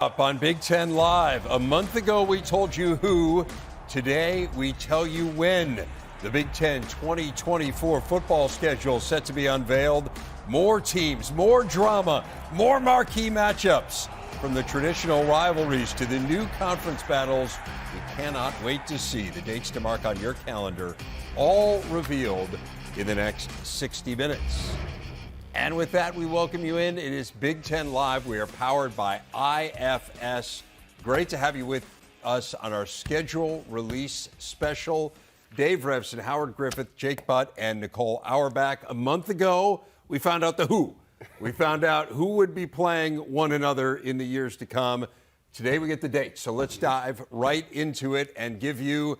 Up on Big Ten Live. A month ago, we told you who. Today, we tell you when. The Big Ten 2024 football schedule set to be unveiled. More teams, more drama, more marquee matchups. From the traditional rivalries to the new conference battles, we cannot wait to see. The dates to mark on your calendar, all revealed in the next 60 minutes. And with that, we welcome you in. It is Big Ten Live. We are powered by IFS. Great to have you with us on our schedule release special. Dave Revson, Howard Griffith, Jake Butt, and Nicole Auerbach. A month ago, we found out the who. We found out who would be playing one another in the years to come. Today, we get the dates. So let's dive right into it and give you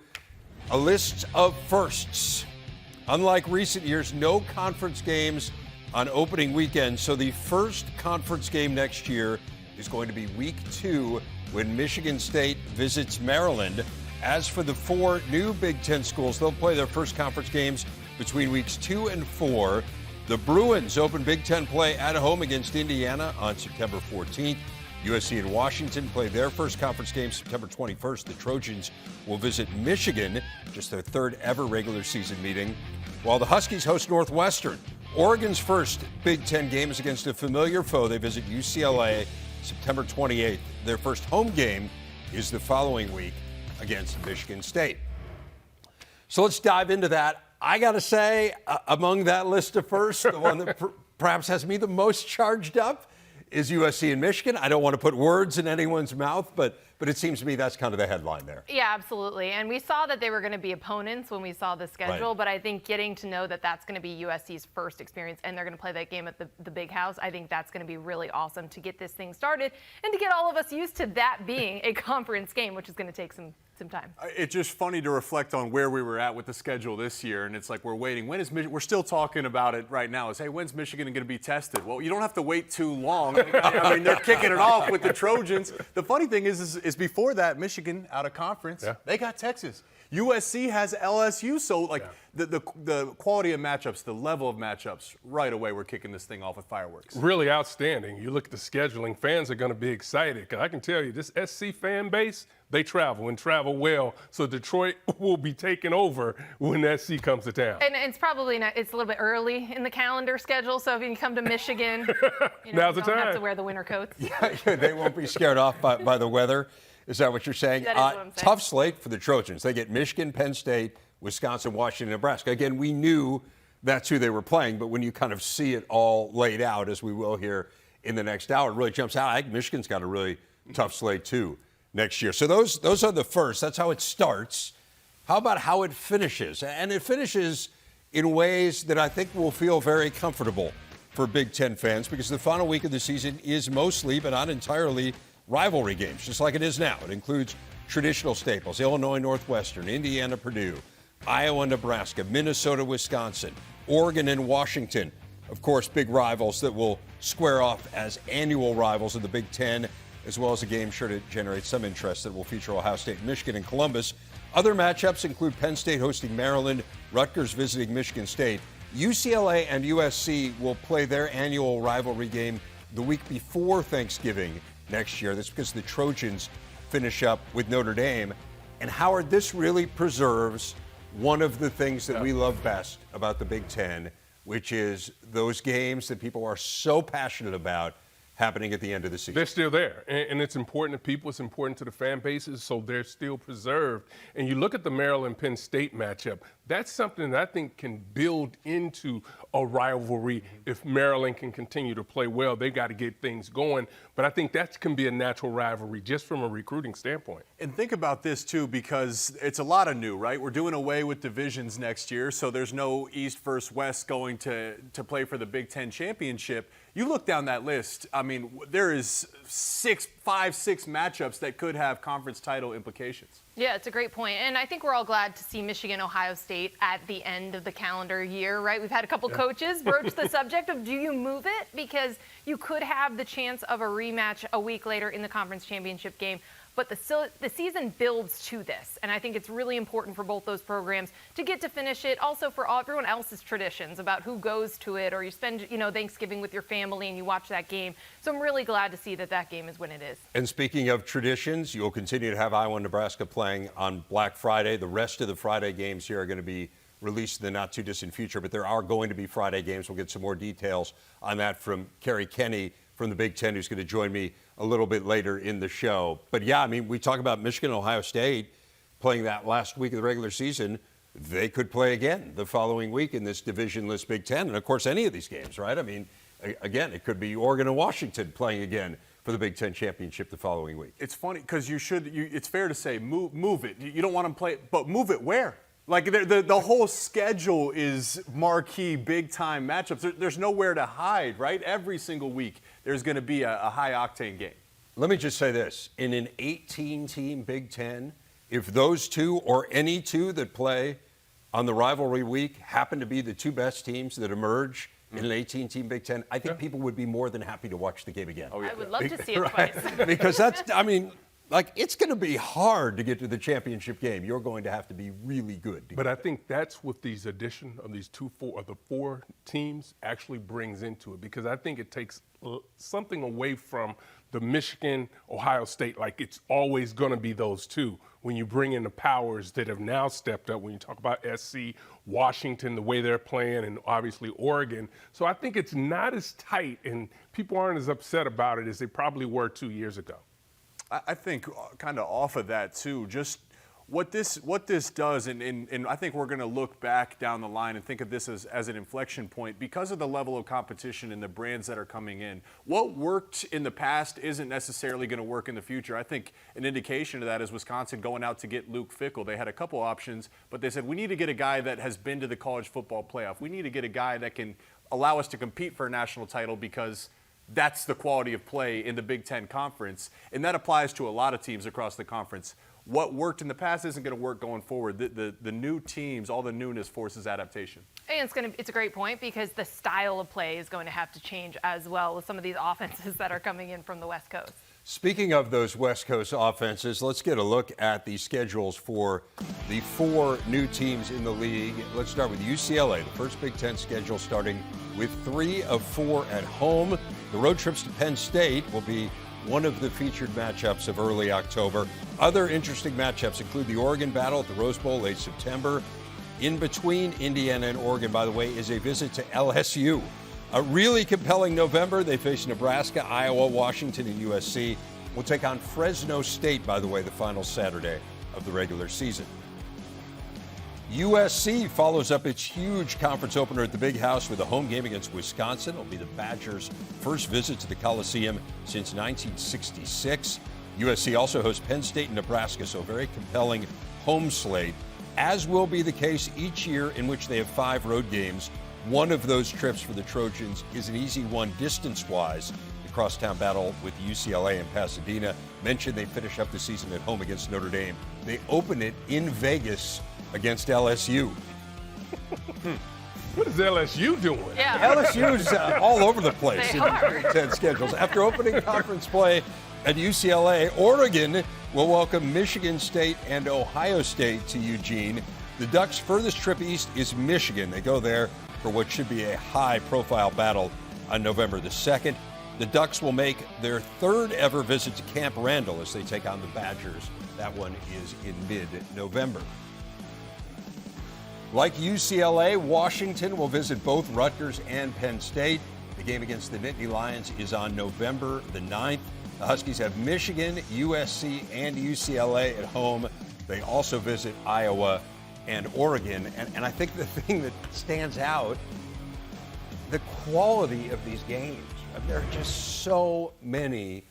a list of firsts. Unlike recent years, no conference games on opening weekend. So the first conference game next year is going to be week 2 when Michigan State visits Maryland. As for the 4 new Big Ten schools, they'll play their first conference games between weeks 2 and 4. The Bruins open Big Ten play at home against Indiana on September 14th. USC and Washington play their first conference game September 21st. The Trojans will visit Michigan, just their 3rd ever regular season meeting, while the Huskies host Northwestern. Oregon's first Big Ten game is against a familiar foe. They visit UCLA September 28th. Their first home game is the following week against Michigan State. So let's dive into that. I got to say, among that list of firsts, the one that perhaps has me the most charged up is USC and Michigan. I don't want to put words in anyone's mouth, but it seems to me that's kind of the headline there. Yeah, absolutely. And we saw that they were going to be opponents when we saw the schedule, Right. But I think getting to know that that's going to be USC's first experience and they're going to play that game at the Big House, I think that's going to be really awesome to get this thing started and to get all of us used to that being a conference game, which is going to take some time. It's just funny to reflect on where we were at with the schedule this year, and it's like we're waiting. When is We're still talking about it right now. Is, hey, when's Michigan going to be tested? Well, you don't have to wait too long. I mean, they're kicking it off with the Trojans. The funny thing is before that, Michigan out of conference, they got Texas. USC has LSU, so the quality of matchups, the level of matchups, right away we're kicking this thing off with fireworks. Really outstanding. You look at the scheduling, fans are going to be excited because I can tell you this SC fan base, they travel and travel well. So Detroit will be taking over when SC comes to town. And it's probably not, it's a little bit early in the calendar schedule, so if you can come to Michigan, Now's the you don't have time. to wear the winter coats. Yeah, they won't be scared off by the weather. Is that what you're saying? That is what I'm saying. Tough slate for the Trojans. They get Michigan, Penn State, Wisconsin, Washington, Nebraska. Again, we knew that's who they were playing, but when you kind of see it all laid out, as we will here in the next hour, it really jumps out. I think Michigan's got a really tough slate, too, next year. So those are the first. That's how it starts. How about how it finishes? And it finishes in ways that I think will feel very comfortable for Big Ten fans because the final week of the season is mostly, but not entirely, rivalry games, just like it is now. It includes traditional staples, Illinois, Northwestern, Indiana, Purdue, Iowa, Nebraska, Minnesota, Wisconsin, Oregon, and Washington. Of course, big rivals that will square off as annual rivals of the Big Ten, as well as a game sure to generate some interest that will feature Ohio State, Michigan, and Columbus. Other matchups include Penn State hosting Maryland, Rutgers visiting Michigan State. UCLA and USC will play their annual rivalry game the week before Thanksgiving next year. That's because the Trojans finish up with Notre Dame. And Howard, this really preserves one of the things that we love best about the Big Ten, which is those games that people are so passionate about happening at the end of the season. They're still there, and it's important to people. It's important to the fan bases, so they're still preserved. And you look at the Maryland-Penn State matchup, that's something that I think can build into a rivalry if Maryland can continue to play well. They've got to get things going, but I think that can be a natural rivalry just from a recruiting standpoint. And think about this, too, because it's a lot of new, right? We're doing away with divisions next year, so there's no East versus West going to play for the Big Ten championship. You look down that list, I mean, there is 5, 6 matchups that could have conference title implications. Yeah, it's a great point. And I think we're all glad to see Michigan, Ohio State at the end of the calendar year, right? We've had a couple coaches broach the subject of do you move it? Because you could have the chance of a rematch a week later in the conference championship game. but the season builds to this. And I think it's really important for both those programs to get to finish it. Also for everyone else's traditions about who goes to it, or you spend, Thanksgiving with your family and you watch that game. So I'm really glad to see that game is when it is. And speaking of traditions, you'll continue to have Iowa and Nebraska playing on Black Friday. The rest of the Friday games here are going to be released in the not-too-distant future, but there are going to be Friday games. We'll get some more details on that from Kerry Kenny from the Big Ten, who's going to join me a little bit later in the show. But, yeah, I mean, we talk about Michigan and Ohio State playing that last week of the regular season. They could play again the following week in this divisionless Big Ten. And, of course, any of these games, right? I mean, again, it could be Oregon and Washington playing again for the Big Ten championship the following week. It's funny because it's fair to say move it. You don't want them to play it, but move it where? Like the whole schedule is marquee, big-time matchups. There's nowhere to hide, right? Every single week there's going to be a high-octane game. Let me just say this. In an 18-team Big Ten, if those two or any two that play on the rivalry week happen to be the two best teams that emerge in an 18-team Big Ten, I think people would be more than happy to watch the game again. Oh, yeah. I would love to see it right? twice. Because it's going to be hard to get to the championship game. You're going to have to be really good. But I think that's what these addition of these the four teams actually brings into it, because I think it takes something away from the Michigan, Ohio State, like it's always going to be those two. When you bring in the powers that have now stepped up, when you talk about SC, Washington, the way they're playing, and obviously Oregon. So I think it's not as tight, and people aren't as upset about it as they probably were 2 years ago. I think kind of off of that too, just what this does, and I think we're going to look back down the line and think of this as an inflection point because of the level of competition and the brands that are coming in. What worked in the past isn't necessarily going to work in the future. I think an indication of that is Wisconsin going out to get Luke Fickell. They had a couple options, but they said, we need to get a guy that has been to the college football playoff. We need to get a guy that can allow us to compete for a national title because that's the quality of play in the Big Ten Conference, and that applies to a lot of teams across the conference. What worked in the past isn't going to work going forward. The new teams, all the newness forces adaptation. And it's a great point because the style of play is going to have to change as well with some of these offenses that are coming in from the West Coast. Speaking of those West Coast offenses, let's get a look at the schedules for the four new teams in the league. Let's start with UCLA, the first Big Ten schedule starting with 3 of 4 at home. The road trips to Penn State will be one of the featured matchups of early October. Other interesting matchups include the Oregon battle at the Rose Bowl late September. In between Indiana and Oregon, by the way, is a visit to LSU. A really compelling November. They face Nebraska, Iowa, Washington, and USC. We'll take on Fresno State, by the way, the final Saturday of the regular season. USC follows up its huge conference opener at the Big House with a home game against Wisconsin. It'll be the Badgers' first visit to the Coliseum since 1966. USC also hosts Penn State and Nebraska, so a very compelling home slate, as will be the case each year in which they have 5 road games. One of those trips for the Trojans is an easy one distance-wise. The crosstown battle with UCLA and Pasadena. Mentioned they finish up the season at home against Notre Dame. They open it in Vegas against LSU. What is LSU doing? Yeah. LSU's all over the place in the Big Ten schedules. After opening conference play at UCLA, Oregon will welcome Michigan State and Ohio State to Eugene. The Ducks' furthest trip east is Michigan. They go there for what should be a high-profile battle on November the 2nd. The Ducks will make their 3rd ever visit to Camp Randall as they take on the Badgers. That one is in mid-November. Like UCLA, Washington will visit both Rutgers and Penn State. The game against the Nittany Lions is on November the 9th. The Huskies have Michigan, USC, and UCLA at home. They also visit Iowa and Oregon. And I think the thing that stands out, the quality of these games. There are just so many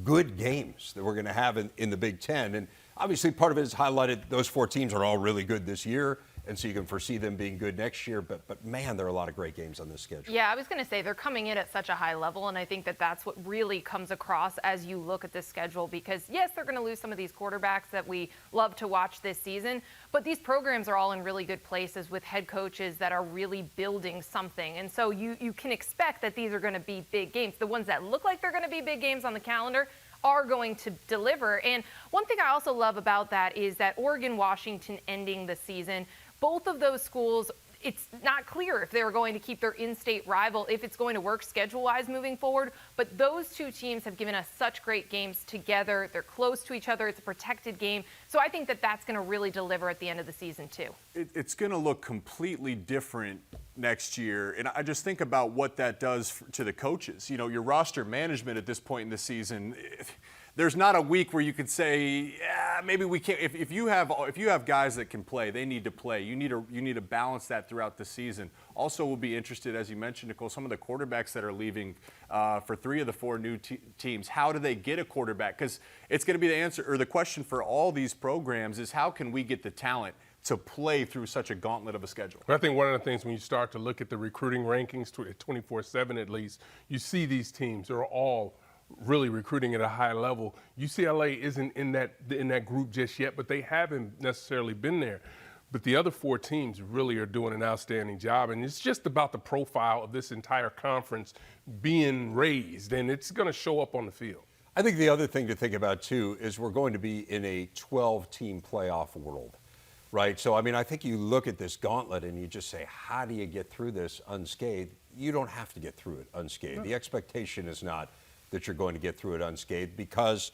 good games that we're going to have in the Big Ten. And obviously part of it is highlighted. Those 4 teams are all really good this year. And so you can foresee them being good next year. But man, there are a lot of great games on this schedule. Yeah, I was going to say they're coming in at such a high level, and I think that's what really comes across as you look at this schedule because, yes, they're going to lose some of these quarterbacks that we love to watch this season, but these programs are all in really good places with head coaches that are really building something. And so you can expect that these are going to be big games. The ones that look like they're going to be big games on the calendar are going to deliver. And one thing I also love about that is that Oregon-Washington ending the season, both of those schools, it's not clear if they're going to keep their in-state rival, if it's going to work schedule-wise moving forward. But those two teams have given us such great games together. They're close to each other. It's a protected game. So I think that that's going to really deliver at the end of the season, too. It's going to look completely different next year. And I just think about what that does to the coaches. You know, your roster management at this point in the season, there's not a week where you could say, yeah, maybe we can't. If you have guys that can play, they need to play. You need to balance that throughout the season. Also, we'll be interested, as you mentioned, Nicole, some of the quarterbacks that are leaving for 3 of the 4 new teams. How do they get a quarterback? Because it's going to be the answer, or the question for all these programs is, how can we get the talent to play through such a gauntlet of a schedule? I think one of the things when you start to look at the recruiting rankings, 24/7 at least, you see these teams are all really recruiting at a high level. UCLA isn't in that group just yet, but they haven't necessarily been there. But the other 4 teams really are doing an outstanding job, and it's just about the profile of this entire conference being raised, and it's going to show up on the field. I think the other thing to think about, too, is we're going to be in a 12-team playoff world, right? So, I mean, I think you look at this gauntlet and you just say, how do you get through this unscathed? You don't have to get through it unscathed. No. The expectation is not that you're going to get through it unscathed, because,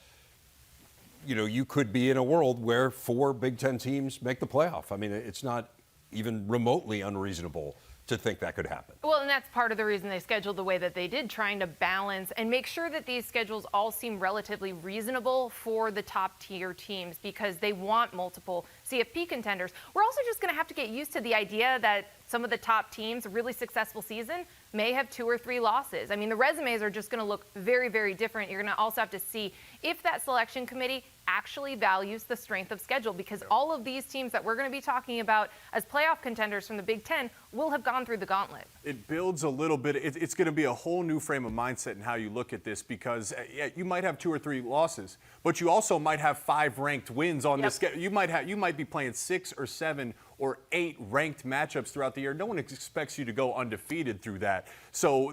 you know, you could be in a world where 4 Big Ten teams make the playoff. I mean, it's not even remotely unreasonable to think that could happen. Well, and that's part of the reason they scheduled the way that they did, trying to balance and make sure that these schedules all seem relatively reasonable for the top tier teams, because they want multiple CFP contenders. We're also just going to have to get used to the idea that some of the top teams, a really successful season, may have 2 or 3 losses. I mean, the resumes are just going to look very, very different. You're going to also have to see if that selection committee actually values the strength of schedule, because all of these teams that we're going to be talking about as playoff contenders from the Big Ten will have gone through the gauntlet. It builds a little bit. It's going to be a whole new frame of mindset in how you look at this, because you might have 2 or 3 losses, but you also might have 5 ranked wins on this schedule. You might be playing 6 or 7 or 8 ranked matchups throughout the year. No one expects you to go undefeated through that. So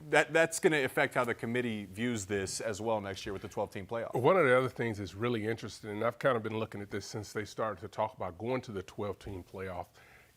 that's going to affect how the committee views this as well next year with the 12-team playoff. One of the other things that's really interesting, and I've kind of been looking at this since they started to talk about going to the 12-team playoff.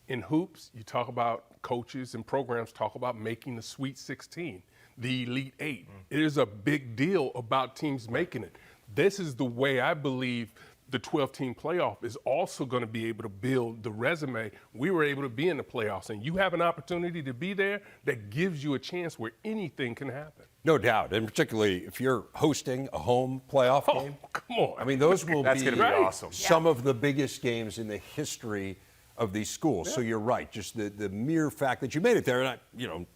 In hoops, you talk about coaches and programs talk about making the Sweet 16, the Elite 8. It is a big deal about teams making it. This is the way I believe the 12-team playoff is also going to be able to build the resume. We were able to be in the playoffs, and you have an opportunity to be there that gives you a chance where anything can happen. No doubt, and particularly if you're hosting a home playoff game. Come on. I mean, those will That's going to be awesome. Some of the biggest games in the history of these schools. So you're right, just the mere fact that you made it there, and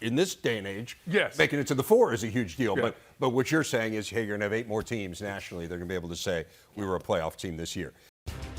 in this day and age, making it to the 4 is a huge deal. Yeah. But what you're saying is, hey, you're going to have 8 more teams nationally. They're going to be able to say, we were a playoff team this year.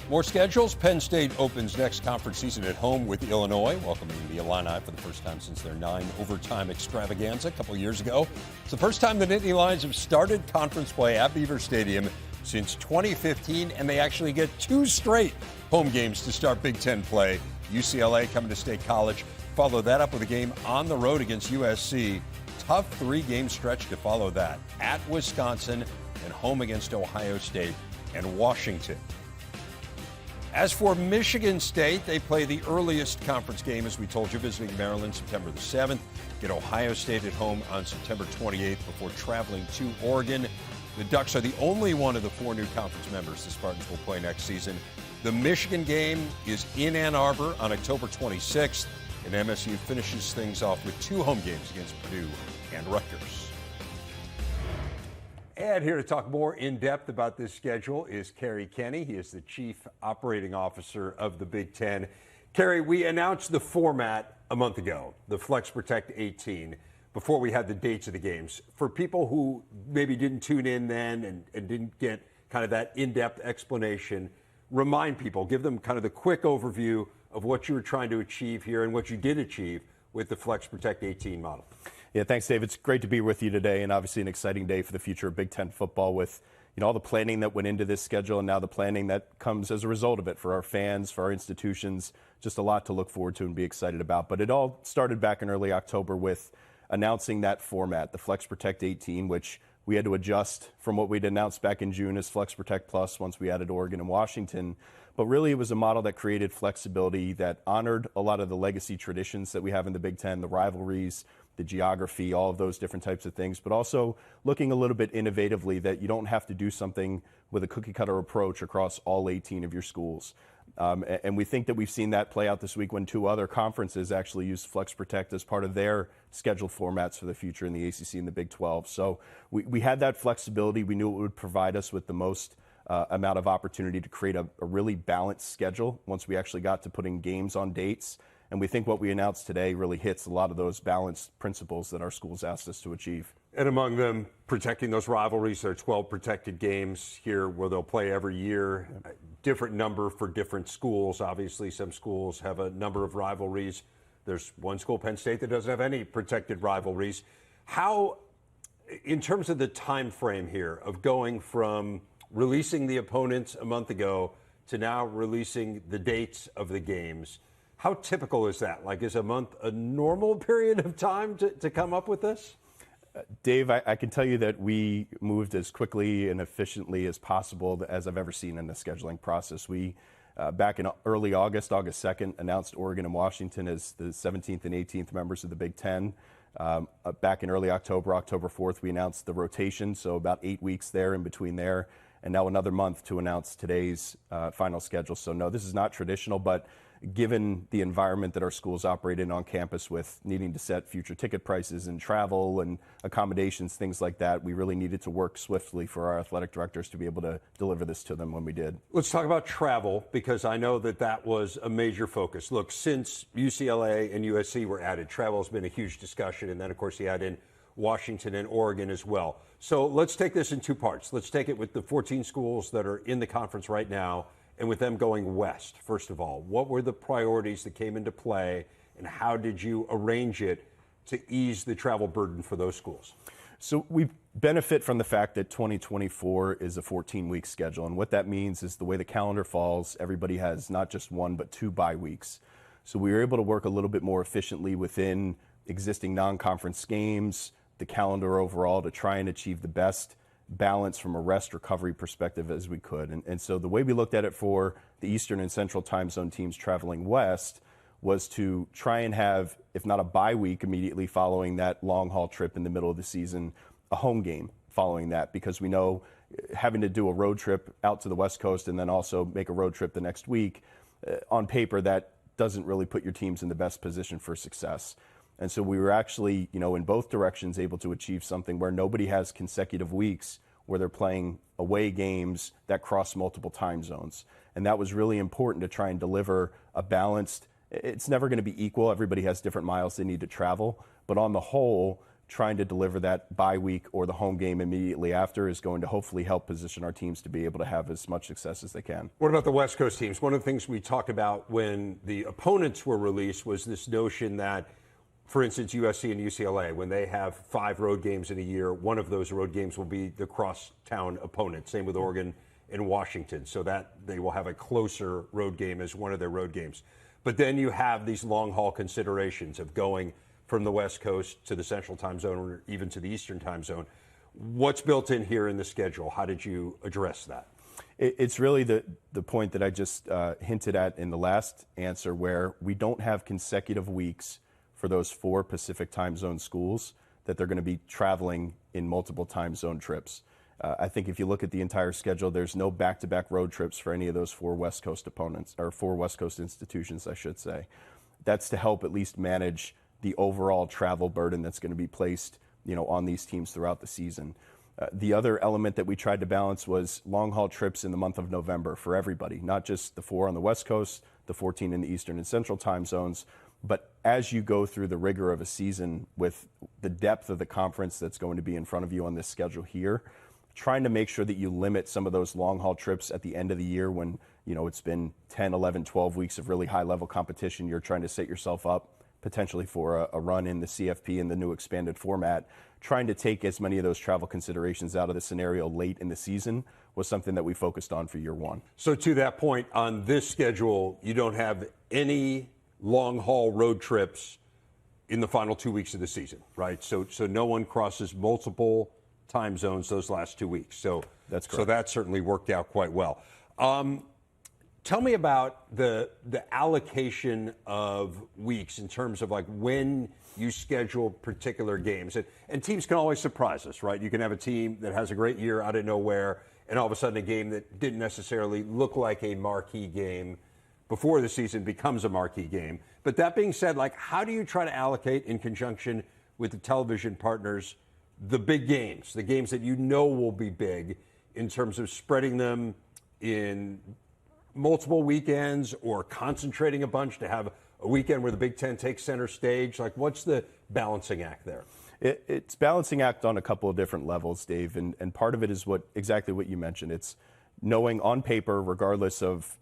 More schedules. Penn State opens next conference season at home with Illinois, welcoming the Illini for the first time since their 9 overtime extravaganza a couple years ago. It's the first time the Nittany Lions have started conference play at Beaver Stadium since 2015, and they actually get 2 straight home games to start Big Ten play. UCLA coming to State College. Follow that up with a game on the road against USC. Tough 3-game stretch to follow that. At Wisconsin and home against Ohio State and Washington. As for Michigan State, they play the earliest conference game, as we told you, visiting Maryland September the 7th. Get Ohio State at home on September 28th before traveling to Oregon. The Ducks are the only one of the 4 new conference members the Spartans will play next season. The Michigan game is in Ann Arbor on October 26th. And MSU finishes things off with 2 home games against Purdue and Rutgers. And here to talk more in depth about this schedule is Kerry Kenny. He is the Chief Operating Officer of the Big Ten. Kerry, we announced the format a month ago, the Flex Protect 18, before we had the dates of the games. For people who maybe didn't tune in then and didn't get kind of that in-depth explanation, remind people, give them kind of the quick overview of what you were trying to achieve here and what you did achieve with the Flex Protect 18 model. Yeah, thanks, Dave. It's great to be with you today, and obviously an exciting day for the future of Big Ten football with all the planning that went into this schedule and now the planning that comes as a result of it for our fans, for our institutions. Just a lot to look forward to and be excited about. But it all started back in early October with announcing that format, the Flex Protect 18, which We had to adjust from what we'd announced back in June as Flex Protect Plus once we added Oregon and Washington. But really, it was a model that created flexibility, that honored a lot of the legacy traditions that we have in the Big Ten, the rivalries, the geography, all of those different types of things, but also looking a little bit innovatively, that you don't have to do something with a cookie cutter approach across all 18 of your schools. And we think that we've seen that play out this week when 2 other conferences actually used Flex Protect as part of their scheduled formats for the future in the ACC and the Big 12. So we had that flexibility. We knew it would provide us with the most amount of opportunity to create a really balanced schedule once we actually got to putting games on dates. And we think what we announced today really hits a lot of those balanced principles that our schools asked us to achieve. And among them, protecting those rivalries, there are 12 protected games here where they'll play every year. Different number for different schools. Obviously, some schools have a number of rivalries. There's one school, Penn State, that doesn't have any protected rivalries. How, in terms of the time frame here of going from releasing the opponents a month ago to now releasing the dates of the games, how typical is that? Like, is a month a normal period of time to come up with this? Dave, I can tell you that we moved as quickly and efficiently as possible as I've ever seen in the scheduling process. We, back in early August 2nd, announced Oregon and Washington as the 17th and 18th members of the Big Ten. Back in early October 4th, we announced the rotation, so about 8 weeks there in between there, and now another month to announce today's final schedule. So no, this is not traditional, but given the environment that our schools operate in on campus with needing to set future ticket prices and travel and accommodations, things like that, we really needed to work swiftly for our athletic directors to be able to deliver this to them when we did. Let's talk about travel, because I know that was a major focus. Look, since UCLA and USC were added, travel has been a huge discussion, and then, of course, you add in Washington and Oregon as well. So let's take this in 2 parts. Let's take it with the 14 schools that are in the conference right now, and with them going west. First of all, what were the priorities that came into play, and how did you arrange it to ease the travel burden for those schools? So we benefit from the fact that 2024 is a 14-week schedule, and what that means is the way the calendar falls, everybody has not just 1 but 2 bye weeks. So we were able to work a little bit more efficiently within existing non-conference games, the calendar overall, to try and achieve the best balance from a rest recovery perspective as we could. And so the way we looked at it for the Eastern and Central time zone teams traveling west was to try and have, if not a bye week immediately following that long haul trip in the middle of the season, a home game following that, because we know having to do a road trip out to the West Coast and then also make a road trip the next week, on paper, that doesn't really put your teams in the best position for success. And so we were actually, in both directions able to achieve something where nobody has consecutive weeks where they're playing away games that cross multiple time zones. And that was really important to try and deliver a balanced, it's never going to be equal. Everybody has different miles they need to travel. But on the whole, trying to deliver that bye week or the home game immediately after is going to hopefully help position our teams to be able to have as much success as they can. What about the West Coast teams? One of the things we talked about when the opponents were released was this notion that, for instance, USC and UCLA, when they have 5 road games in a year, one of those road games will be the crosstown opponent. Same with Oregon and Washington, so that they will have a closer road game as one of their road games. But then you have these long-haul considerations of going from the West Coast to the Central time zone or even to the Eastern time zone. What's built in here in the schedule? How did you address that? It's really the point that I just hinted at in the last answer, where we don't have consecutive weeks for those 4 Pacific time zone schools that they're going to be traveling in multiple time zone trips. I think if you look at the entire schedule, there's no back-to-back road trips for any of those 4 West Coast opponents, or 4 West Coast institutions, I should say. That's to help at least manage the overall travel burden that's going to be placed, on these teams throughout the season. The other element that we tried to balance was long-haul trips in the month of November for everybody, not just the 4 on the West Coast, the 14 in the Eastern and Central time zones, but as you go through the rigor of a season with the depth of the conference that's going to be in front of you on this schedule here, trying to make sure that you limit some of those long-haul trips at the end of the year when, it's been 10, 11, 12 weeks of really high-level competition. You're trying to set yourself up potentially for a run in the CFP in the new expanded format. Trying to take as many of those travel considerations out of the scenario late in the season was something that we focused on for year one. So to that point, on this schedule, you don't have any long-haul road trips in the final 2 weeks of the season, right? So no one crosses multiple time zones those last 2 weeks. So That's So correct. that certainly worked out quite well. Tell me about the allocation of weeks in terms of like when you schedule particular games. And teams can always surprise us, right? You can have a team that has a great year out of nowhere, and all of a sudden a game that didn't necessarily look like a marquee game before the season becomes a marquee game. But that being said, like, how do you try to allocate in conjunction with the television partners the big games, the games that you know will be big, in terms of spreading them in multiple weekends or concentrating a bunch to have a weekend where the Big Ten takes center stage? Like, what's the balancing act there? It's balancing act on a couple of different levels, Dave, and part of it is exactly what you mentioned. It's knowing on paper, regardless of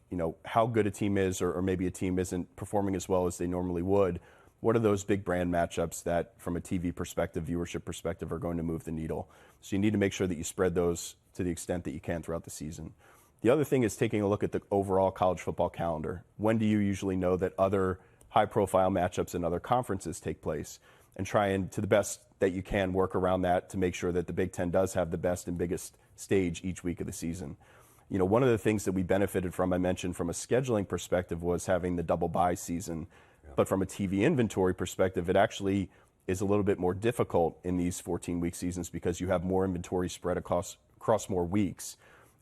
how good a team is, or maybe a team isn't performing as well as they normally would, what are those big brand matchups that, from a TV perspective, viewership perspective, are going to move the needle? So you need to make sure that you spread those to the extent that you can throughout the season. The other thing is taking a look at the overall college football calendar. When do you usually know that other high-profile matchups in other conferences take place? And try and, to the best that you can, work around that to make sure that the Big Ten does have the best and biggest stage each week of the season. One of the things that we benefited from, I mentioned from a scheduling perspective, was having the double bye season. Yeah. But from a TV inventory perspective, it actually is a little bit more difficult in these 14-week seasons because you have more inventory spread across more weeks.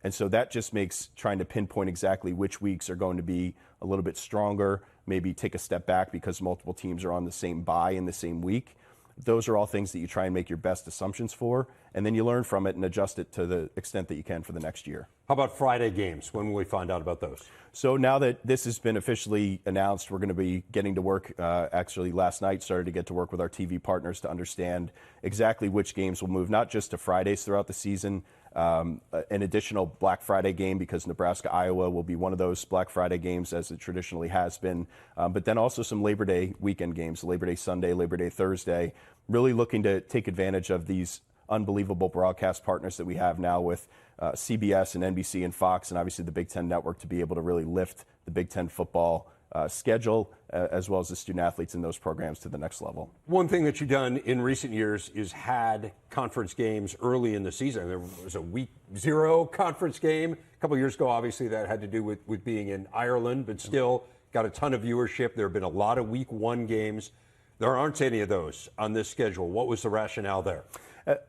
And so that just makes trying to pinpoint exactly which weeks are going to be a little bit stronger, maybe take a step back because multiple teams are on the same bye in the same week. Those are all things that you try and make your best assumptions for, and then you learn from it and adjust it to the extent that you can for the next year. How about Friday games? When will we find out about those? So now that this has been officially announced, we're going to be getting to work. Actually, last night started to get to work with our TV partners to understand exactly which games will move, not just to Fridays throughout the season, an additional Black Friday game, because Nebraska-Iowa will be one of those Black Friday games, as it traditionally has been, but then also some Labor Day weekend games, Labor Day Sunday, Labor Day Thursday, really looking to take advantage of these unbelievable broadcast partners that we have now with CBS and NBC and Fox, and obviously the Big Ten Network, to be able to really lift the Big Ten football schedule, as well as the student athletes in those programs, to the next level. One thing that you've done in recent years is had conference games early in the season. There was a week 0 conference game a couple of years ago. Obviously, that had to do with being in Ireland, but still got a ton of viewership. There have been a lot of week 1 games. There aren't any of those on this schedule. What was the rationale there?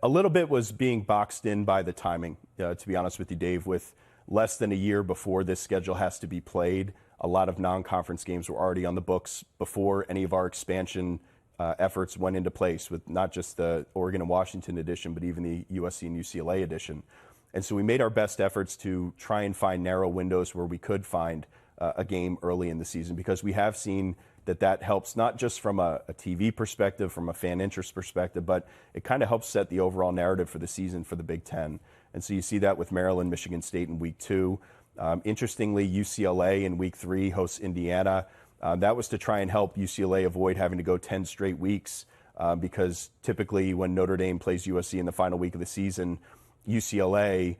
A little bit was being boxed in by the timing, to be honest with you, Dave. With less than a year before this schedule has to be played, a lot of non-conference games were already on the books before any of our expansion efforts went into place, with not just the Oregon and Washington edition, but even the USC and UCLA edition. And so we made our best efforts to try and find narrow windows where we could find a game early in the season, because we have seen that helps, not just from a TV perspective, from a fan interest perspective, but it kind of helps set the overall narrative for the season for the Big Ten. And so you see that with Maryland, Michigan State in week 2. Interestingly, UCLA in week 3 hosts Indiana. That was to try and help UCLA avoid having to go 10 straight weeks, because typically when Notre Dame plays USC in the final week of the season, UCLA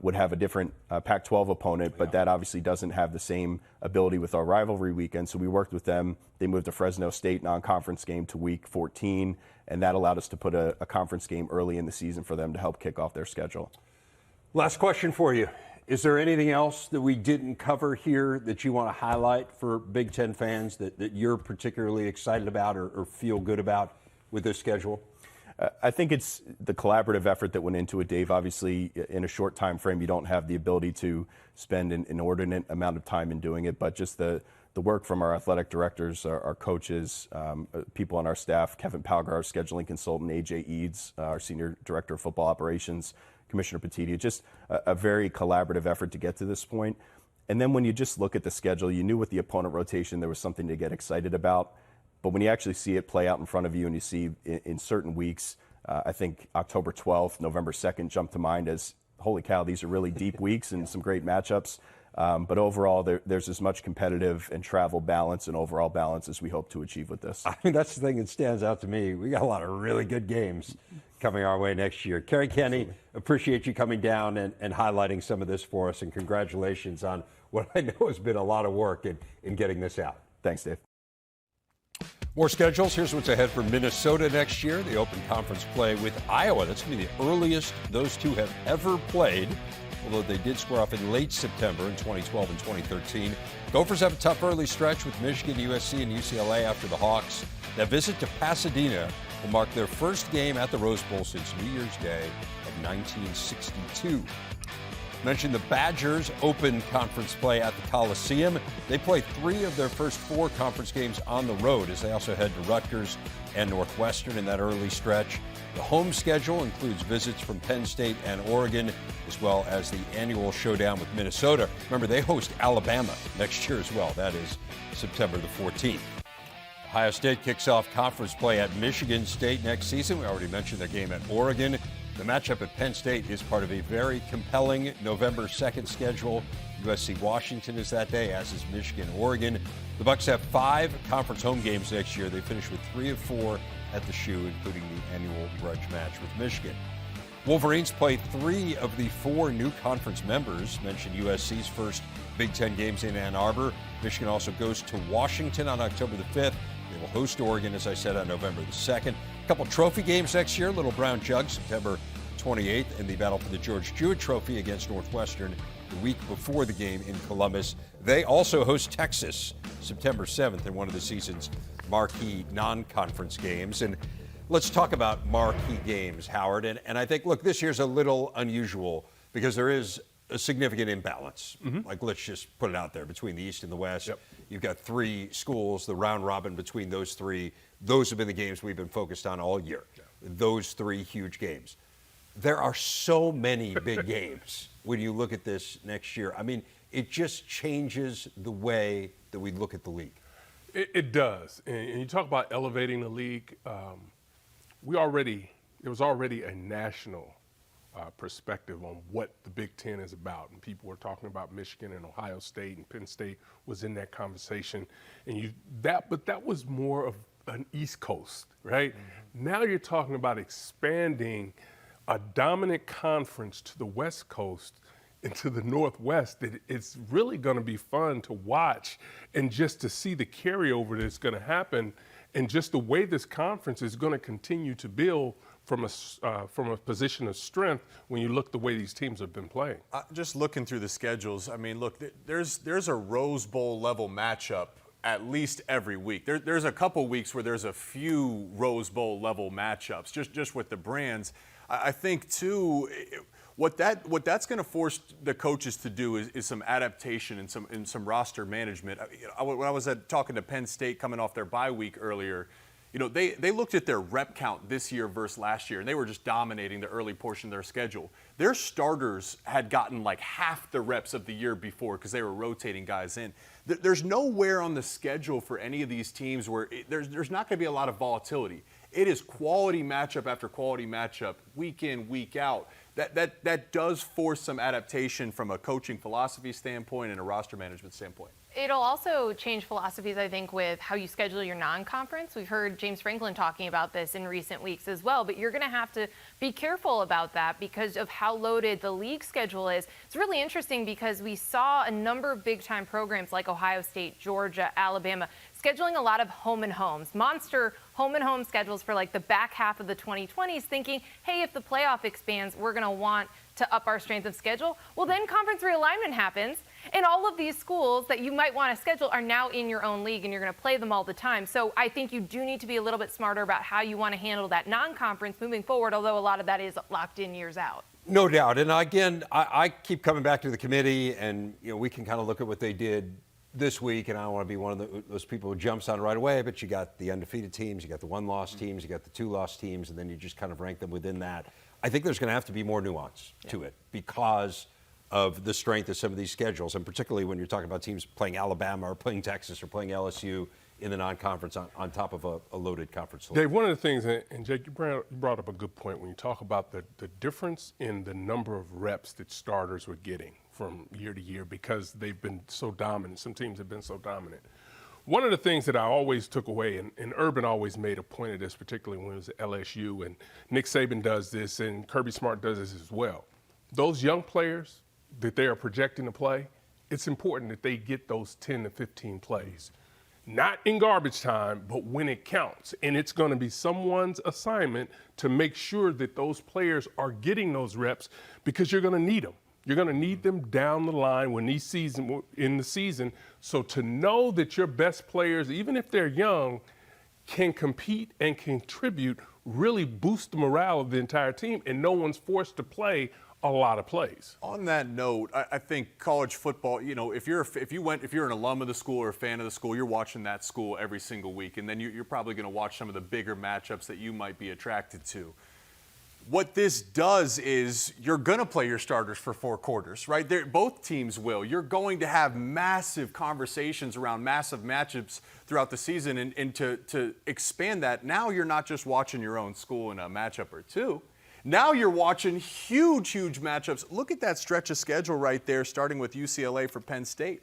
would have a different Pac-12 opponent, but that obviously doesn't have the same ability with our rivalry weekend. So we worked with them. They moved the Fresno State non-conference game to week 14, and that allowed us to put a conference game early in the season for them to help kick off their schedule. Last question for you. Is there anything else that we didn't cover here that you want to highlight for Big Ten fans that you're particularly excited about or feel good about with this schedule? I think it's the collaborative effort that went into it, Dave. Obviously, in a short time frame, you don't have the ability to spend an inordinate amount of time in doing it, but just the work from our athletic directors, our coaches, people on our staff, Kevin Palgar, our scheduling consultant, AJ Eads, our senior director of football operations, Commissioner Petitia, just a very collaborative effort to get to this point. And then when you just look at the schedule, you knew with the opponent rotation there was something to get excited about. But when you actually see it play out in front of you, and you see in certain weeks, I think October 12th, November 2nd jump to mind as, holy cow, these are really deep weeks and some great matchups. But overall, there's as much competitive and travel balance and overall balance as we hope to achieve with this. I mean, that's the thing that stands out to me. We got a lot of really good games coming our way next year. Kerry, Kenny, appreciate you coming down and highlighting some of this for us, and congratulations on what I know has been a lot of work in getting this out. Thanks, Dave. More schedules. Here's what's ahead for Minnesota next year. They open conference play with Iowa. That's going to be the earliest those two have ever played, although they did square off in late September in 2012 and 2013. Gophers have a tough early stretch with Michigan, USC, and UCLA after the Hawks. That visit to Pasadena will mark their first game at the Rose Bowl since New Year's Day of 1962. Mentioned the Badgers open conference play at the Coliseum. They play 3 of their first 4 conference games on the road as they also head to Rutgers and Northwestern in that early stretch. The home schedule includes visits from Penn State and Oregon, as well as the annual showdown with Minnesota. Remember, they host Alabama next year as well. That is September the 14th. Ohio State kicks off conference play at Michigan State next season. We already mentioned their game at Oregon. The matchup at Penn State is part of a very compelling November 2nd schedule. USC-Washington is that day, as is Michigan-Oregon. The Bucs have 5 conference home games next year. They finish with 3 of 4 at the Shoe, including the annual grudge match with Michigan. Wolverines play 3 of the 4 new conference members. Mentioned USC's first Big Ten games in Ann Arbor. Michigan also goes to Washington on October the 5th. They will host Oregon, as I said, on November the 2nd. A couple trophy games next year. Little Brown Jug, September 28th, and the battle for the George Jewett Trophy against Northwestern the week before the game in Columbus. They also host Texas September 7th in one of the season's marquee non-conference games. And let's talk about marquee games, Howard. And I think, look, this year's a little unusual because there is a significant imbalance. Like, let's just put it out there between the East and the West. Yep. You've got 3 schools, the round robin between those 3. Those have been the games we've been focused on all year. Those 3 huge games. There are so many big games when you look at this next year. I mean, it just changes the way that we look at the league. It does. And you talk about elevating the league. There was already a national perspective on what the Big Ten is about. And people were talking about Michigan and Ohio State, and Penn State was in that conversation. But that was more of an East Coast, right? Now you're talking about expanding a dominant conference to the West Coast and to the Northwest. It's really going to be fun to watch and just to see the carryover that's going to happen and just the way this conference is going to continue to build from a position of strength when you look the way these teams have been playing. Just looking through the schedules, I mean, look, there's a Rose Bowl level matchup at least every week. There's a couple weeks where there's a few Rose Bowl level matchups, just with the brands. I think too, what that's going to force the coaches to do is some adaptation and some roster management. When I was talking to Penn State coming off their bye week earlier, they looked at their rep count this year versus last year, and they were just dominating the early portion of their schedule. Their starters had gotten like half the reps of the year before because they were rotating guys in. There's nowhere on the schedule for any of these teams where there's not going to be a lot of volatility. It is quality matchup after quality matchup, week in, week out. That does force some adaptation from a coaching philosophy standpoint and a roster management standpoint. It'll also change philosophies, I think, with how you schedule your non-conference. We've heard James Franklin talking about this in recent weeks as well, but you're going to have to be careful about that because of how loaded the league schedule is. It's really interesting because we saw a number of big-time programs like Ohio State, Georgia, Alabama, scheduling a lot of home and homes, monster home and home schedules for like the back half of the 2020s, thinking, hey, if the playoff expands, we're going to want to up our strength of schedule. Well, then conference realignment happens, and all of these schools that you might want to schedule are now in your own league, and you're going to play them all the time. So I think you do need to be a little bit smarter about how you want to handle that non-conference moving forward, although a lot of that is locked in years out. No doubt. And again, I keep coming back to the committee, and we can kind of look at what they did this week, and I don't want to be one of those people who jumps on it right away, but you got the undefeated teams, you got the 1-loss teams, you got the 2-loss teams, and then you just kind of rank them within that. I think there's going to have to be more nuance to it because of the strength of some of these schedules, and particularly when you're talking about teams playing Alabama or playing Texas or playing LSU in the non-conference on top of a loaded conference. Dave, one of the things, and Jake, you brought up a good point when you talk about the difference in the number of reps that starters were getting from year to year because they've been so dominant. Some teams have been so dominant. One of the things that I always took away, and Urban always made a point of this, particularly when it was at LSU, and Nick Saban does this, and Kirby Smart does this as well. Those young players that they are projecting to play, it's important that they get those 10 to 15 plays. not in garbage time, but when it counts. And it's going to be someone's assignment to make sure that those players are getting those reps because you're going to need them. You're going to need them down the line in the season. So to know that your best players, even if they're young, can compete and contribute really boosts the morale of the entire team, and no one's forced to play a lot of plays. On that note, I think college football, if you're an alum of the school or a fan of the school, you're watching that school every single week, and then you're probably going to watch some of the bigger matchups that you might be attracted to. What this does is you're going to play your starters for 4 quarters, right? Both teams will. You're going to have massive conversations around massive matchups throughout the season, and to expand that, now you're not just watching your own school in a matchup or two. Now you're watching huge, huge matchups. Look at that stretch of schedule right there, starting with UCLA for Penn State.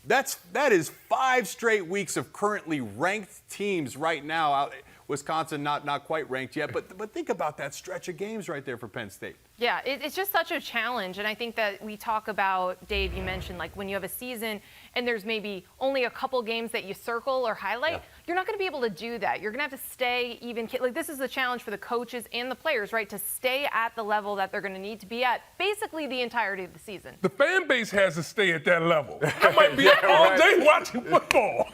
That is 5 straight weeks of currently ranked teams right now. Wisconsin not quite ranked yet, but think about that stretch of games right there for Penn State. Yeah, it's just such a challenge. And I think that we talk about, Dave, you mentioned, like when you have a season and there's maybe only a couple games that you circle or highlight, you're not going to be able to do that. You're going to have to stay even. Like, this is the challenge for the coaches and the players, right, to stay at the level that they're going to need to be at basically the entirety of the season. The fan base has to stay at that level. I might be out all day watching football.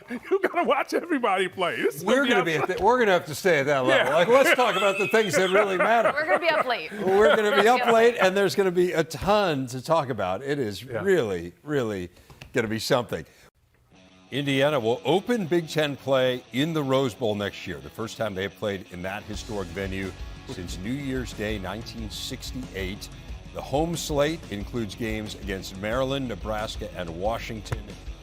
You got to watch everybody play. We're going to have to stay at that level. Yeah. Like, let's talk about the things that really matter. We're going to be up late. We're going to be up late, and there's going to be a ton to talk about. It is really, really going to be something. Indiana will open Big Ten play in the Rose Bowl next year, the first time they have played in that historic venue since New Year's Day 1968. The home slate includes games against Maryland, Nebraska, and Washington,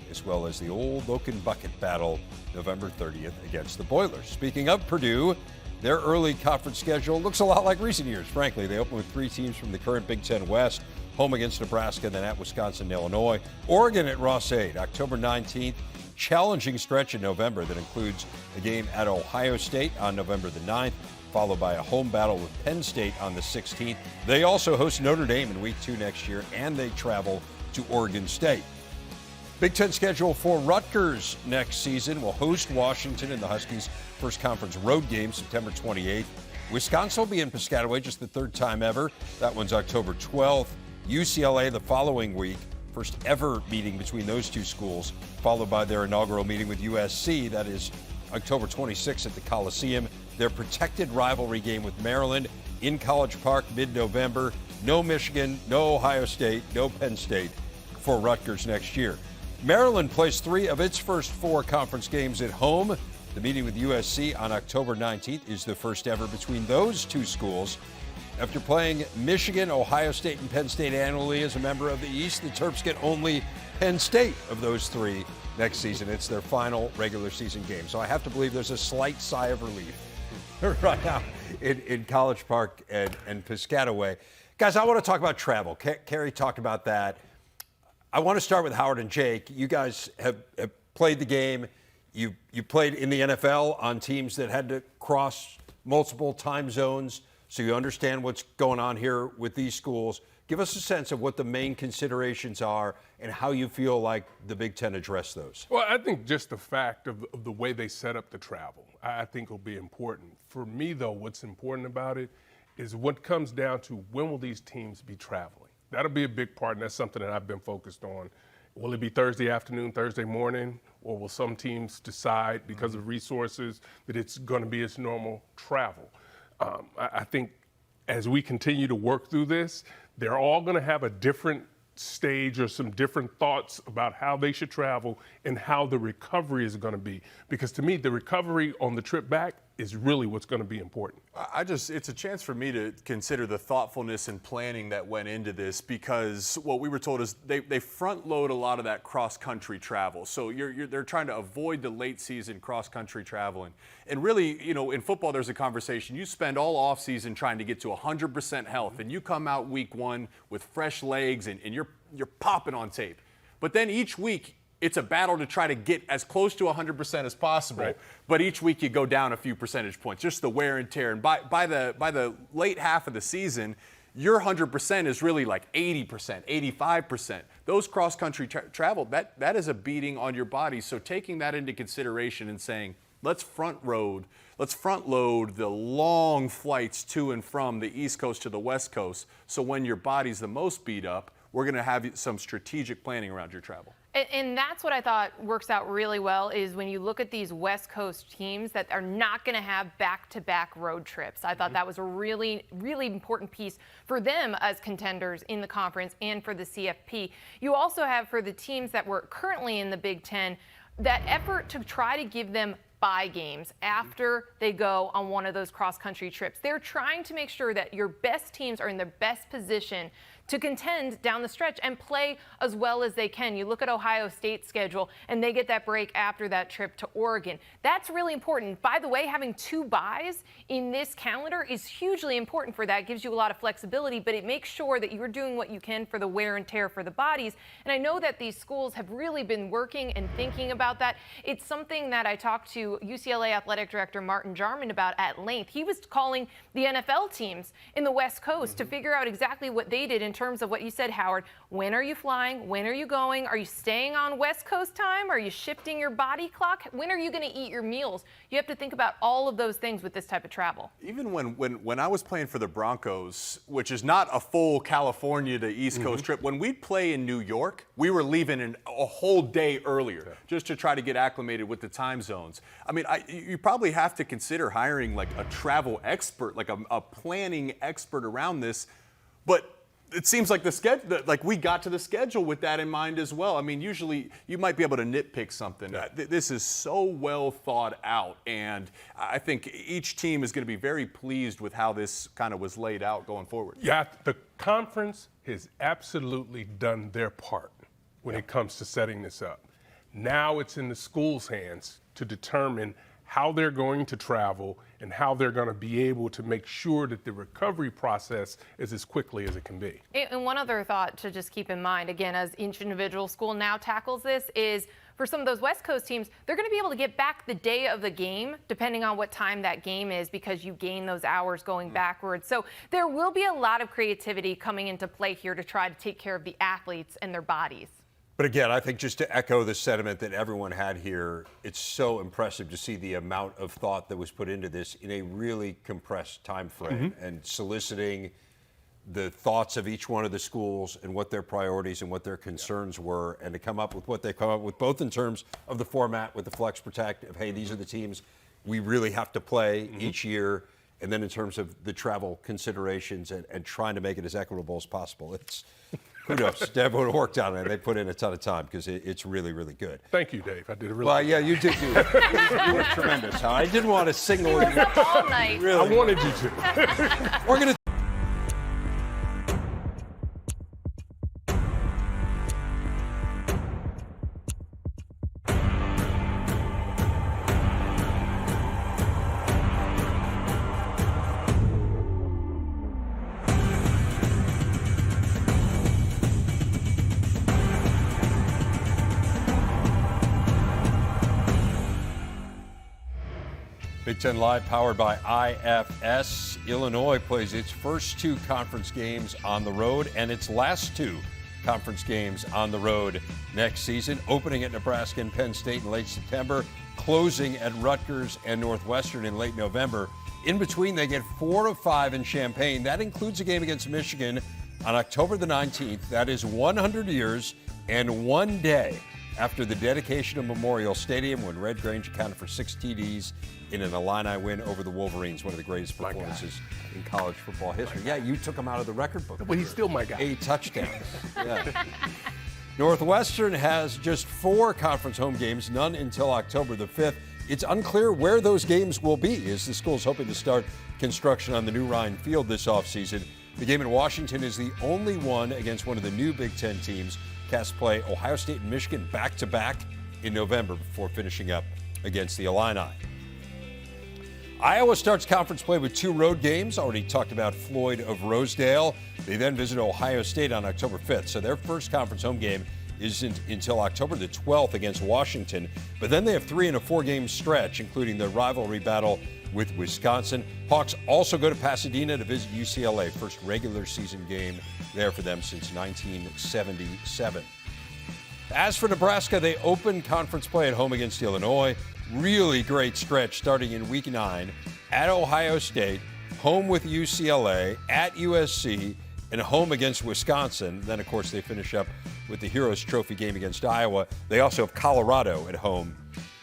as well as the old Oaken Bucket battle November 30th against the Boilers. Speaking of Purdue, their early conference schedule looks a lot like recent years, frankly. They open with 3 teams from the current Big Ten West, home against Nebraska, then at Wisconsin and Illinois. Oregon at Ross-Ade, October 19th. Challenging stretch in November that includes a game at Ohio State on November the 9th, followed by a home battle with Penn State on the 16th. They also host Notre Dame in Week 2 next year, and they travel to Oregon State. Big Ten schedule for Rutgers next season will host Washington in the Huskies' first conference road game, September 28th. Wisconsin will be in Piscataway just the 3rd time ever. That one's October 12th. UCLA the following week. First ever meeting between those two schools, followed by their inaugural meeting with USC. That is October 26th at the Coliseum. Their protected rivalry game with Maryland in College Park mid-November. No Michigan, no Ohio State, no Penn State for Rutgers next year. Maryland plays 3 of its first 4 conference games at home. The meeting with USC on October 19th is the first ever between those two schools. After playing Michigan, Ohio State, and Penn State annually as a member of the East, the Terps get only Penn State of those 3 next season. It's their final regular season game. So I have to believe there's a slight sigh of relief right now in College Park and Piscataway. Guys, I want to talk about travel. Kerry talked about that. I want to start with Howard and Jake. You guys have played the game. You played in the NFL on teams that had to cross multiple time zones. So you understand what's going on here with these schools. Give us a sense of what the main considerations are and how you feel like the Big Ten addressed those. Well, I think just the fact of the way they set up the travel, I think will be important. For me, though, what's important about it is what comes down to when will these teams be traveling? That'll be a big part, and that's something that I've been focused on. Will it be Thursday afternoon, Thursday morning, or will some teams decide because of resources that it's going to be its normal travel? I think as we continue to work through this, they're all going to have a different stage or some different thoughts about how they should travel and how the recovery is going to be. Because to me, the recovery on the trip back is really what's going to be important. It's a chance for me to consider the thoughtfulness and planning that went into this, because what we were told is they front load a lot of that cross-country travel. So they're trying to avoid the late season cross-country traveling. And really, in football, there's a conversation. You spend all off-season trying to get to 100% health, and you come out week 1 with fresh legs and you're popping on tape. But then each week, it's a battle to try to get as close to 100% as possible. Right. But each week you go down a few percentage points, just the wear and tear. And by the late half of the season, your 100% is really like 80%, 85%. Those cross-country travel, that is a beating on your body. So taking that into consideration and saying, let's front load the long flights to and from the East Coast to the West Coast. So when your body's the most beat up, we're going to have some strategic planning around your travel. And that's what I thought works out really well is when you look at these West Coast teams that are not going to have back-to-back road trips. I thought that was a really, really important piece for them as contenders in the conference and for the CFP. You also have for the teams that were currently in the Big Ten that effort to try to give them bye games after they go on one of those cross-country trips. They're trying to make sure that your best teams are in their best position to contend down the stretch and play as well as they can. You look at Ohio State's schedule, and they get that break after that trip to Oregon. That's really important. By the way, having 2 byes in this calendar is hugely important for that. It gives you a lot of flexibility, but it makes sure that you're doing what you can for the wear and tear for the bodies. And I know that these schools have really been working and thinking about that. It's something that I talked to UCLA Athletic Director Martin Jarman about at length. He was calling the NFL teams in the West Coast to figure out exactly what they did in terms of what you said, Howard. When are you flying? When are you going? Are you staying on West Coast time? Are you shifting your body clock? When are you going to eat your meals? You have to think about all of those things with this type of travel. Even when I was playing for the Broncos, which is not a full California to East Coast trip, when we'd play in New York, we were leaving a whole day earlier just to try to get acclimated with the time zones. I mean, you probably have to consider hiring like a travel expert, like a planning expert around this, but it seems like the schedule, like we got to the schedule with that in mind as well. I mean, usually you might be able to nitpick something. This is so well thought out, and I think each team is going to be very pleased with how this kind of was laid out going forward. Yeah, the conference has absolutely done their part when it comes to setting this up. Now it's in the school's hands to determine how they're going to travel and how they're going to be able to make sure that the recovery process is as quickly as it can be. And one other thought to just keep in mind, again, as each individual school now tackles this, is for some of those West Coast teams, they're going to be able to get back the day of the game, depending on what time that game is, because you gain those hours going backwards. So there will be a lot of creativity coming into play here to try to take care of the athletes and their bodies. But again, I think just to echo the sentiment that everyone had here, it's so impressive to see the amount of thought that was put into this in a really compressed time frame and soliciting the thoughts of each one of the schools and what their priorities and what their concerns were, and to come up with what they come up with, both in terms of the format with the Flex Protect of, hey, these are the teams we really have to play each year, and then in terms of the travel considerations and trying to make it as equitable as possible. It's kudos to everyone who worked on it. They put in a ton of time because it's really, really good. Thank you, Dave. I did a really Well, yeah, you did do it. You were tremendous. I didn't want to signal you. Up all night. Really. I wanted you to. We're going to Big Ten Live, powered by IFS. Illinois plays its first 2 conference games on the road and its last 2 conference games on the road next season, opening at Nebraska and Penn State in late September, closing at Rutgers and Northwestern in late November. In between, they get 4 of 5 in Champaign. That includes a game against Michigan on October the 19th. That is 100 years and 1 day after the dedication of Memorial Stadium, when Red Grange accounted for 6 TDs in an Illini win over the Wolverines, one of the greatest performances in college football history. Yeah, you took him out of the record book. Well, he's still my guy. 8 touchdowns. Yeah. Northwestern has just 4 conference home games, none until October the 5th. It's unclear where those games will be, as the school's hoping to start construction on the new Ryan Field this offseason. The game in Washington is the only one against one of the new Big Ten teams. Cats play Ohio State and Michigan back-to-back in November before finishing up against the Illini. Iowa starts conference play with 2 road games. Already talked about Floyd of Rosedale. They then visit Ohio State on October 5th. So their first conference home game isn't until October the 12th against Washington. But then they have 3 in a 4-game stretch, including the rivalry battle with Wisconsin. Hawks also go to Pasadena to visit UCLA. First regular season game there for them since 1977. As for Nebraska, they open conference play at home against Illinois. Really great stretch starting in week 9 at Ohio State, home with UCLA, at USC, and home against Wisconsin. Then, of course, they finish up with the Heroes Trophy game against Iowa. They also have Colorado at home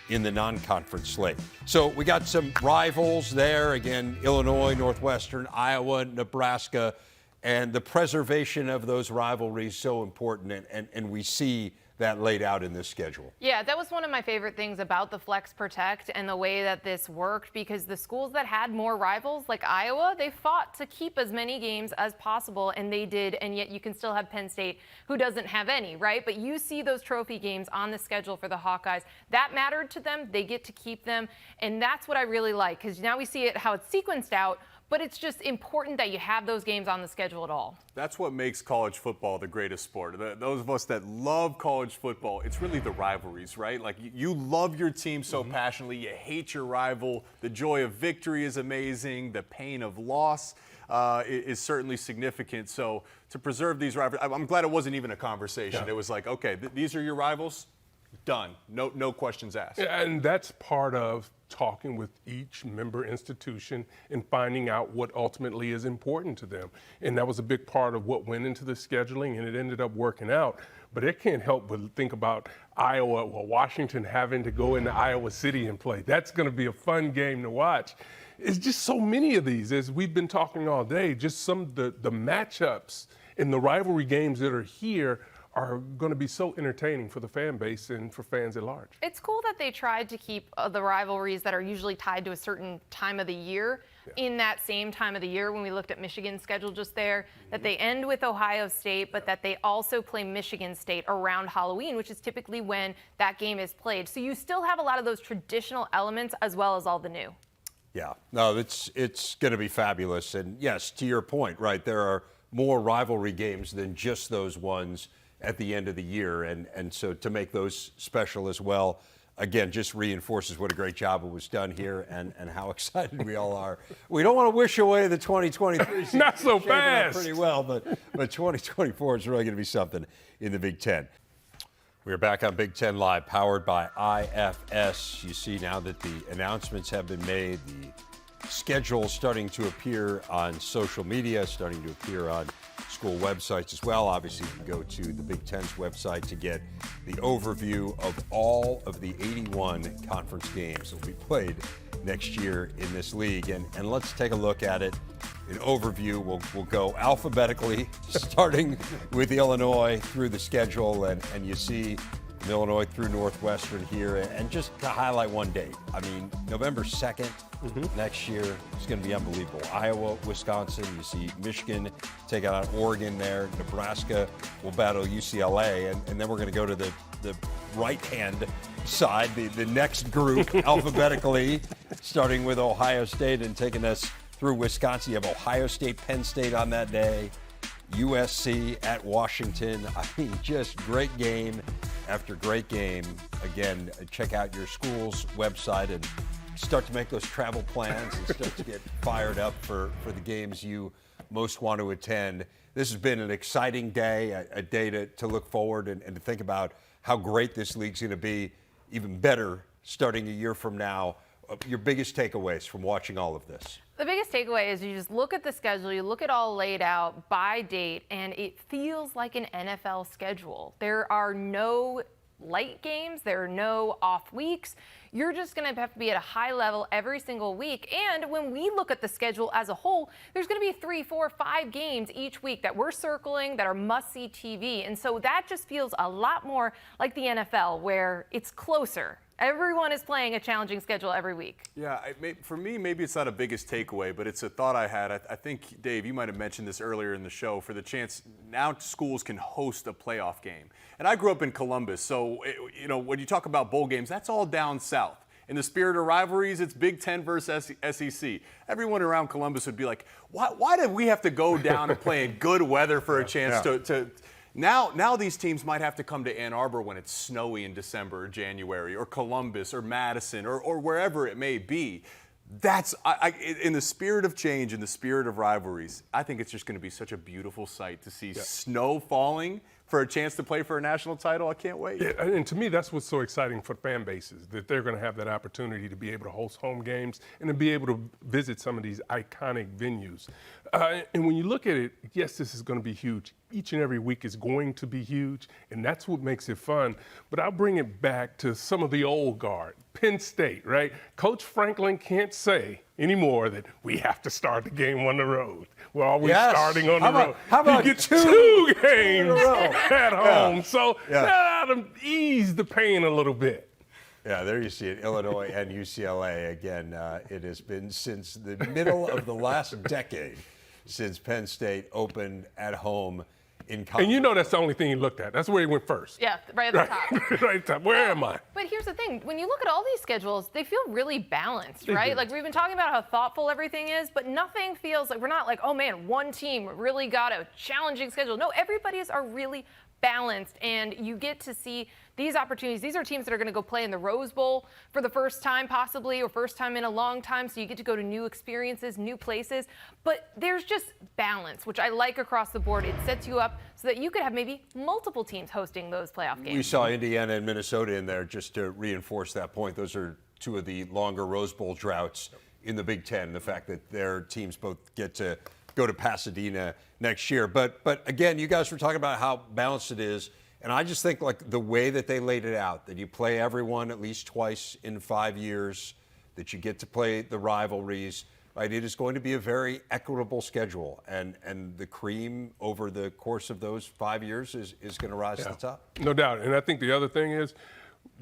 in the non-conference slate. So we got some rivals there. Again, Illinois, Northwestern, Iowa, Nebraska, and the preservation of those rivalries so important, and we see that laid out in this schedule. Yeah, that was one of my favorite things about the Flex Protect and the way that this worked, because the schools that had more rivals, like Iowa, they fought to keep as many games as possible, and they did, and yet you can still have Penn State, who doesn't have any, right? But you see those trophy games on the schedule for the Hawkeyes. That mattered to them. They get to keep them, and that's what I really like, because now we see it how it's sequenced out, but it's just important that you have those games on the schedule at all. That's what makes college football the greatest sport. Those of us that love college football, it's really the rivalries, right? Like, you love your team so passionately, you hate your rival. The joy of victory is amazing. The pain of loss is certainly significant. So to preserve these rivalries, I'm glad it wasn't even a conversation. Yeah. It was like, okay, these are your rivals. Done. No questions asked. Yeah, and that's part of talking with each member institution and finding out what ultimately is important to them. And that was a big part of what went into the scheduling, and it ended up working out. But it can't help but think about Iowa or Washington having to go into Iowa City and play. That's going to be a fun game to watch. It's just so many of these, as we've been talking all day, just some of the matchups and the rivalry games that are here are going to be so entertaining for the fan base and for fans at large. It's cool that they tried to keep the rivalries that are usually tied to a certain time of the year in that same time of the year. When we looked at Michigan's schedule just there, that they end with Ohio State, but that they also play Michigan State around Halloween, which is typically when that game is played. So you still have a lot of those traditional elements as well as all the new. Yeah, no, it's going to be fabulous. And yes, to your point, right, there are more rivalry games than just those ones at the end of the year, and so to make those special as well, again, just reinforces what a great job it was done here and how excited we all are. We don't want to wish away the 2023 season. Not so fast. Pretty well, but 2024 is really going to be something in the Big Ten. We are back on Big Ten Live, powered by IFS. You see now that the announcements have been made, the schedule starting to appear on social media, starting to appear on school websites as well. Obviously, you can go to the Big Ten's website to get the overview of all of the 81 conference games that will be played next year in this league. And let's take a look at it. An overview, we'll go alphabetically, starting with Illinois through the schedule. And you see Illinois through Northwestern here. And just to highlight one date, I mean, November 2nd next year is going to be unbelievable. Iowa, Wisconsin, you see Michigan taking on Oregon there. Nebraska will battle UCLA. And then we're going to go to the right-hand side, the next group alphabetically, starting with Ohio State and taking us through Wisconsin. You have Ohio State, Penn State on that day. USC at Washington. I mean, just great game after great game. Again, check out your school's website and start to make those travel plans and start to get fired up for the games you most want to attend. This has been an exciting day, a day to look forward and to think about how great this league's going to be, even better starting a year from now. Your biggest takeaways from watching all of this? The biggest takeaway is you just look at the schedule, you look at all laid out by date, and it feels like an NFL schedule. There are no light games, there are no off weeks. You're just going to have to be at a high level every single week. And when we look at the schedule as a whole, there's going to be 3, 4, 5 games each week that we're circling that are must-see TV. And so that just feels a lot more like the NFL, where it's closer. Everyone is playing a challenging schedule every week. Yeah, for me, maybe it's not a biggest takeaway, but it's a thought I had. I think, Dave, you might have mentioned this earlier in the show, for the chance now schools can host a playoff game. And I grew up in Columbus, so, when you talk about bowl games, that's all down south. In the spirit of rivalries, it's Big Ten versus SEC. Everyone around Columbus would be like, why did we have to go down and play in good weather for a chance to Now these teams might have to come to Ann Arbor when it's snowy in December or January, or Columbus or Madison or wherever it may be. That's in the spirit of change, in the spirit of rivalries, I think it's just going to be such a beautiful sight to see snow falling for a chance to play for a national title. I can't wait. Yeah, and to me, that's what's so exciting for fan bases, that they're going to have that opportunity to be able to host home games and to be able to visit some of these iconic venues. And when you look at it, yes, this is going to be huge. Each and every week is going to be huge, and that's what makes it fun. But I'll bring it back to some of the old guard. Penn State, right? Coach Franklin can't say anymore that we have to start the game on the road. We're always starting on the road. How about you get two games at home? So that'll ease the pain a little bit. Yeah, there you see it, Illinois and UCLA. Again, it has been since the middle of the last decade since Penn State opened at home in college. And you know that's the only thing he looked at. That's where he went first. Yeah, right at the top. Right at the top. Where am I? But here's the thing. When you look at all these schedules, they feel really balanced, right? do. Like, we've been talking about how thoughtful everything is, but nothing feels like, we're not like, oh man, one team really got a challenging schedule. No, everybody's are really balanced, and you get to see these opportunities. These are teams that are going to go play in the Rose Bowl for the first time possibly, or first time in a long time, so you get to go to new experiences, new places. But there's just balance, which I like across the board. It sets you up so that you could have maybe multiple teams hosting those playoff games. We saw Indiana and Minnesota in there just to reinforce that point. Those are two of the longer Rose Bowl droughts in the Big Ten, the fact that their teams both get to go to Pasadena next year. But again, you guys were talking about how balanced it is. And I just think like the way that they laid it out, that you play everyone at least twice in 5 years, that you get to play the rivalries, right? It is going to be a very equitable schedule. And the cream over the course of those 5 years is going to rise to the top. No doubt. And I think the other thing is,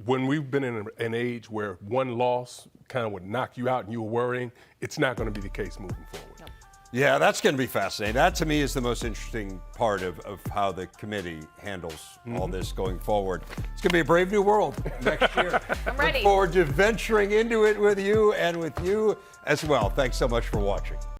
when we've been in an age where one loss kind of would knock you out and you were worrying, it's not going to be the case moving forward. No. Yeah, that's going to be fascinating. That, to me, is the most interesting part of how the committee handles all this going forward. It's going to be a brave new world next year. I'm ready. Look forward to venturing into it with you and with you as well. Thanks so much for watching.